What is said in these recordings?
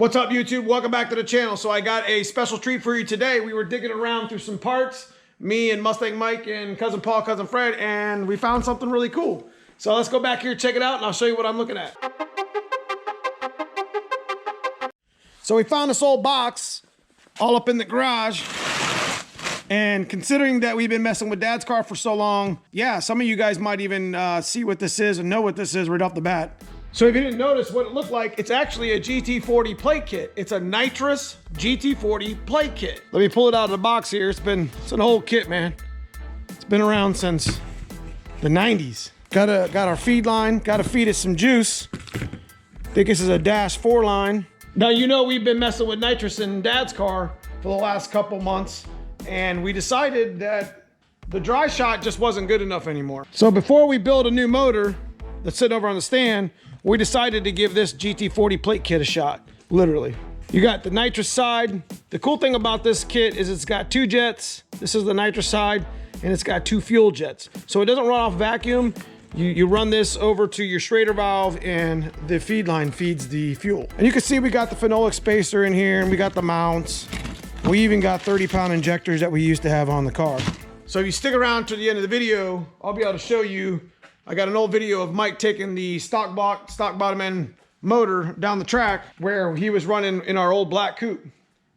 What's up, YouTube? Welcome back to the channel. So I got a special treat for you today. We were digging around through some parts, me and Mustang Mike and cousin Paul, cousin Fred, and we found something really cool. So let's go back here, check it out, and I'll show you what I'm looking at. So we found this old box all up in the garage. And considering that we've been messing with Dad's car for so long, yeah, some of you guys might even see what this is and know what this is right off the bat. So if you didn't notice what it looked like, it's actually a GT40 plate kit. It's a nitrous GT40 plate kit. Let me pull it out of the box here. It's an old kit, man. It's been around since the 90s. Got our feed line, gotta feed it some juice. I think this is a -4 line. Now, you know we've been messing with nitrous in Dad's car for the last couple months, and we decided that the dry shot just wasn't good enough anymore. So before we build a new motor that's sitting over on the stand, we decided to give this GT40 plate kit a shot, literally. You got the nitrous side. The cool thing about this kit is it's got 2 jets. This is the nitrous side, and it's got 2 fuel jets. So it doesn't run off vacuum. You run this over to your Schrader valve, and the feed line feeds the fuel. And you can see we got the phenolic spacer in here, and we got the mounts. We even got 30-pound injectors that we used to have on the car. So if you stick around to the end of the video, I'll be able to show you. I got an old video of Mike taking the stock bottom end motor down the track where he was running in our old black coupe.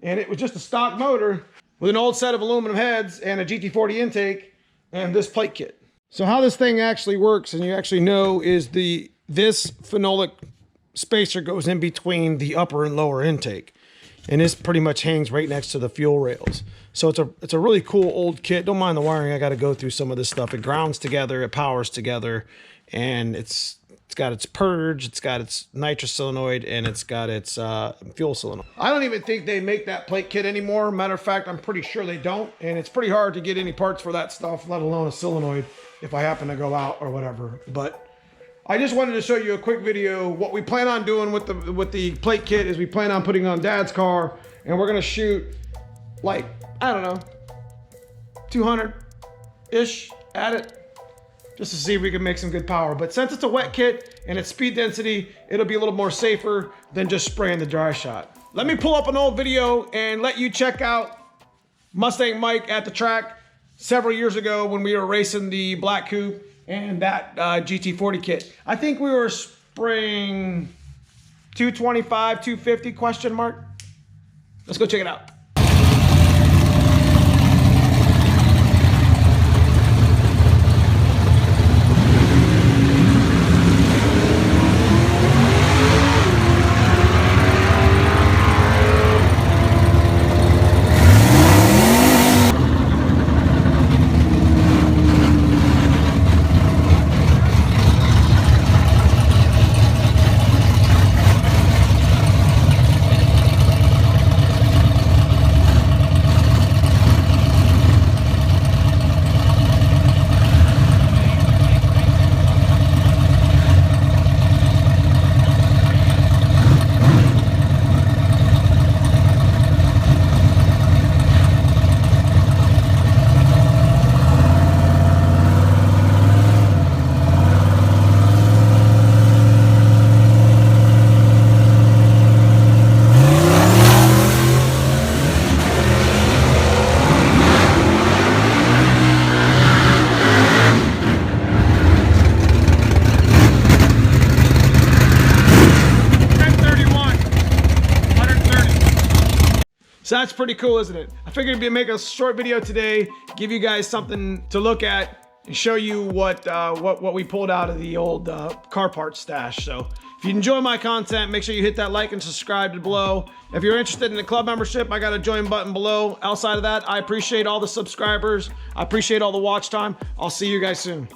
And it was just a stock motor with an old set of aluminum heads and a GT40 intake and this plate kit. So how this thing actually works, and you actually know, is this phenolic spacer goes in between the upper and lower intake. And this pretty much hangs right next to the fuel rails. So it's a really cool old kit. Don't mind the wiring. I got to go through some of this stuff. It grounds together, it powers together, and it's got its purge, it's got its nitrous solenoid, and it's got its fuel solenoid. I don't even think they make that plate kit anymore. Matter of fact, I'm pretty sure they don't, and it's pretty hard to get any parts for that stuff, let alone a solenoid if I happen to go out or whatever. But I just wanted to show you a quick video. What we plan on doing with the plate kit is we plan on putting on Dad's car, and we're gonna shoot like, I don't know, 200-ish at it, just to see if we can make some good power. But since it's a wet kit and it's speed density, it'll be a little more safer than just spraying the dry shot. Let me pull up an old video and let you check out Mustang Mike at the track several years ago when we were racing the black coupe and that GT40 kit. I think we were spraying 225, 250 question mark. Let's go check it out. So that's pretty cool, isn't it? I figured it'd make a short video today, give you guys something to look at and show you what we pulled out of the old car parts stash. So if you enjoy my content, make sure you hit that like and subscribe below. If you're interested in the club membership, I got a join button below. Outside of that, I appreciate all the subscribers. I appreciate all the watch time. I'll see you guys soon.